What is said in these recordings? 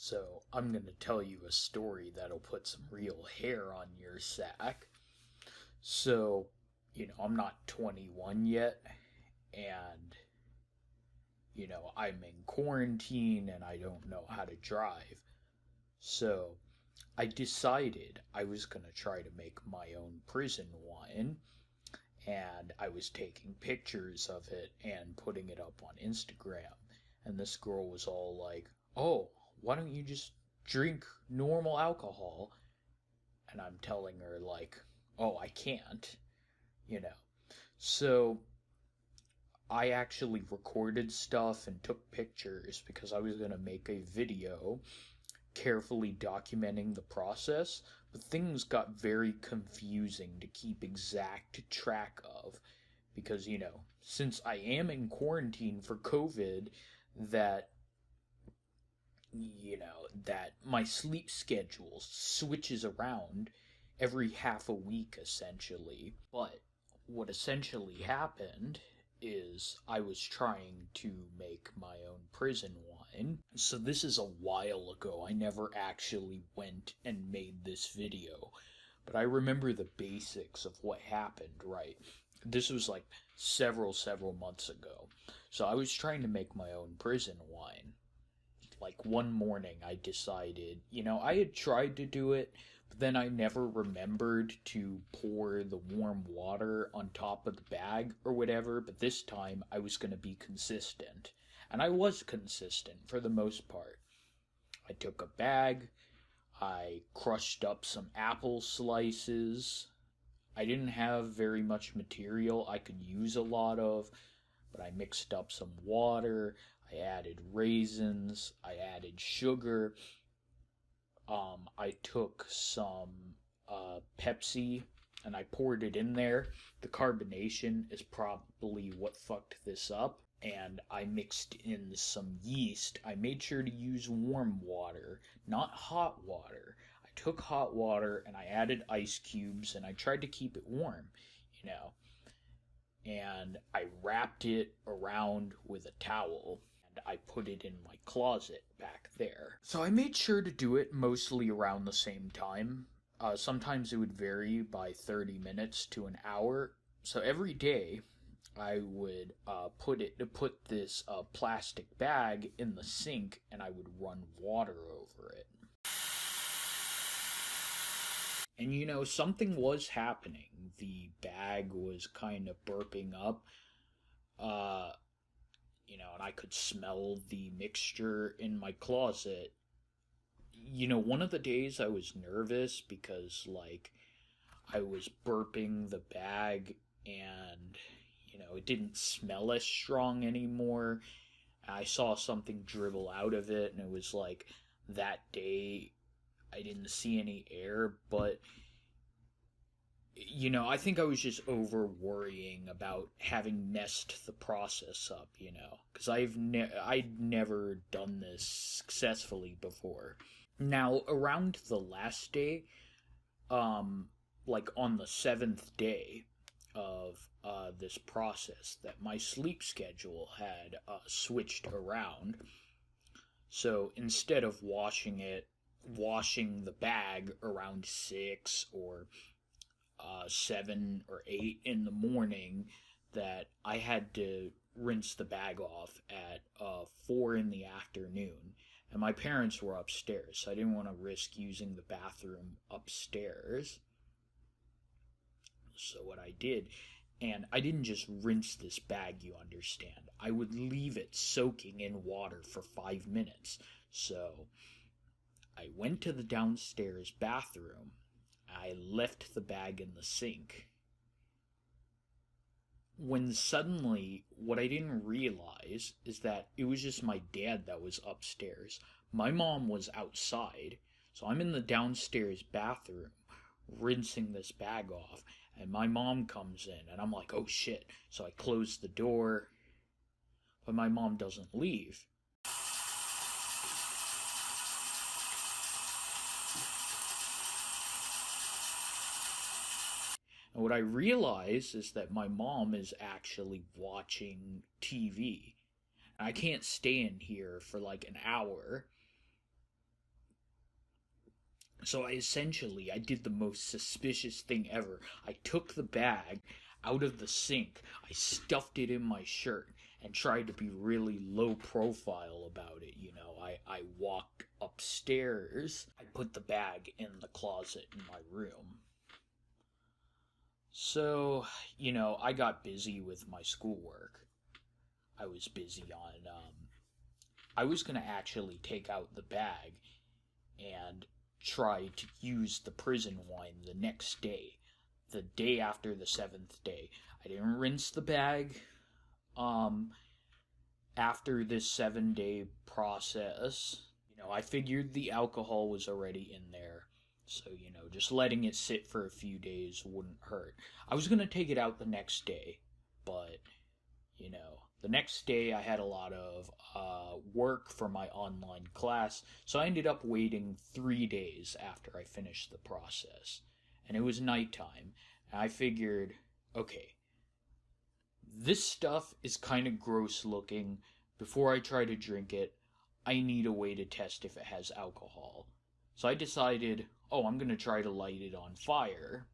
So, I'm going to tell you a story that'll put some real hair on your sack. So, I'm not 21 yet, and, I'm in quarantine and I don't know how to drive. So, I decided I was going to try to make my own prison wine, and I was taking pictures of it and putting it up on Instagram. And this girl was all like, "Oh, why don't you just drink normal alcohol?" And I'm telling her, like, "Oh, I can't, you know. So I actually recorded stuff and took pictures because I was going to make a video carefully documenting the process, but things got very confusing to keep exact track of because, since I am in quarantine for COVID, that that my sleep schedule switches around every half a week essentially. But what essentially happened is I was trying to make my own prison wine. So this is a while ago. I never actually went and made this video, but I remember the basics of what happened, right? This was like several months ago. So I was trying to make my own prison wine. Like one morning I decided, I had tried to do it, but then I never remembered to pour the warm water on top of the bag or whatever, but this time I was going to be consistent. And I was consistent for the most part. I took a bag, I crushed up some apple slices. I didn't have very much material I could use a lot of, but I mixed up some water, I added raisins, I added sugar. I took some Pepsi and I poured it in there. The carbonation is probably what fucked this up. And I mixed in some yeast. I made sure to use warm water, not hot water. I took hot water and I added ice cubes and I tried to keep it warm, you know. And I wrapped it around with a towel. I put it in my closet back there. So I made sure to do it mostly around the same time. Sometimes it would vary by 30 minutes to an hour. So every day I would put this plastic bag in the sink and I would run water over it. And something was happening. The bag was kind of burping up. And I could smell the mixture in my closet. One of the days I was nervous because, like, I was burping the bag and, it didn't smell as strong anymore. I saw something dribble out of it, and it was like that day I didn't see any air, but I think I was just over worrying about having messed the process up, because I'd never done this successfully before. Now, around the last day, like on the 7th day of this process, that my sleep schedule had switched around. So instead of washing the bag around 6 or 7 or 8 in the morning, that I had to rinse the bag off at 4 in the afternoon. And my parents were upstairs, so I didn't want to risk using the bathroom upstairs. So what I did, and I didn't just rinse this bag, you understand. I would leave it soaking in water for 5 minutes. So I went to the downstairs bathroom. I left the bag in the sink. When suddenly, what I didn't realize is that it was just my dad that was upstairs. My mom was outside, so I'm in the downstairs bathroom rinsing this bag off, and my mom comes in, and I'm like, oh shit. So I close the door, but my mom doesn't leave. And what I realize is that my mom is actually watching TV. And I can't stay in here for like an hour. So I did the most suspicious thing ever. I took the bag out of the sink, I stuffed it in my shirt, and tried to be really low profile about it. I walked upstairs, I put the bag in the closet in my room. So, I got busy with my schoolwork. I was busy on, I was going to actually take out the bag and try to use the prison wine the next day, the day after the 7th day. I didn't rinse the bag. After this 7-day process, I figured the alcohol was already in there. So, just letting it sit for a few days wouldn't hurt. I was going to take it out the next day, but, the next day I had a lot of work for my online class, so I ended up waiting 3 days after I finished the process. And it was nighttime, and I figured, okay, this stuff is kind of gross looking. Before I try to drink it, I need a way to test if it has alcohol. So I decided, I'm going to try to light it on fire.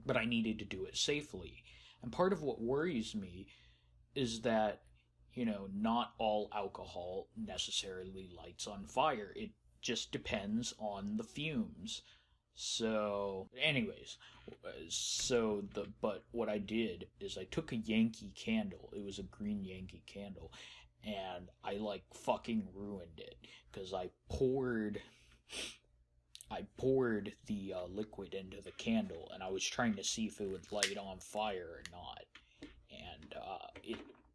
But I needed to do it safely. And part of what worries me is that, not all alcohol necessarily lights on fire. It just depends on the fumes. So, anyways, but what I did is I took a Yankee candle. It was a green Yankee candle. And I fucking ruined it. Because I poured the liquid into the candle, and I was trying to see if it would light on fire or not, and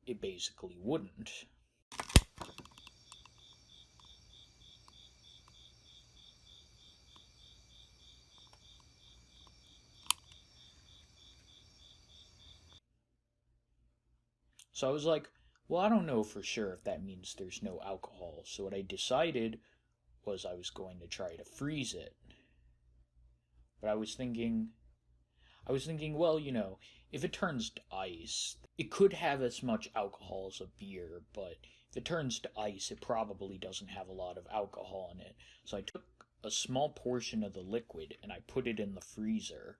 it basically wouldn't. So I was like, well, I don't know for sure if that means there's no alcohol. So what I decided was I was going to try to freeze it. But I was thinking, well, if it turns to ice, it could have as much alcohol as a beer, but if it turns to ice, it probably doesn't have a lot of alcohol in it. So I took a small portion of the liquid and I put it in the freezer.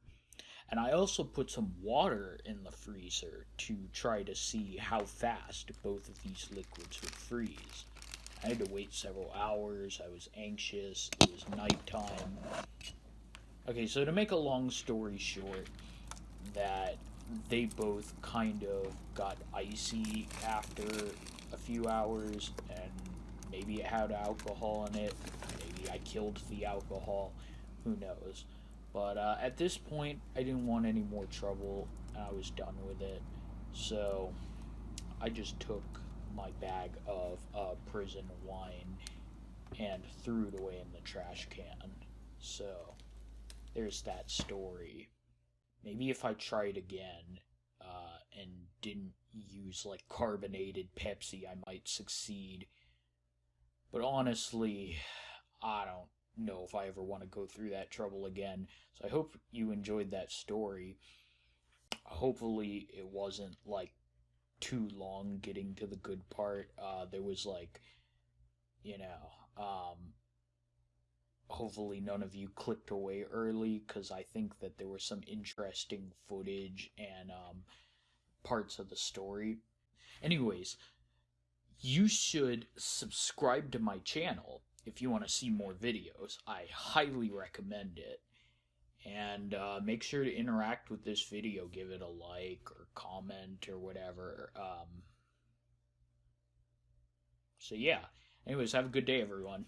And I also put some water in the freezer to try to see how fast both of these liquids would freeze. I had to wait several hours, I was anxious, it was nighttime. Okay, so to make a long story short, that they both kind of got icy after a few hours, and maybe it had alcohol in it, maybe I killed the alcohol, who knows. But at this point, I didn't want any more trouble, and I was done with it, so I just took my bag of prison wine and threw it away in the trash can. So there's that story. Maybe if I tried again and didn't use carbonated Pepsi, I might succeed. But honestly, I don't know if I ever want to go through that trouble again. So I hope you enjoyed that story. Hopefully it wasn't too long getting to the good part. There was hopefully none of you clicked away early, because I think that there was some interesting footage and parts of the story. Anyways, you should subscribe to my channel if you want to see more videos. I highly recommend it. And make sure to interact with this video. Give it a like or comment or whatever. So yeah. Anyways, have a good day, everyone.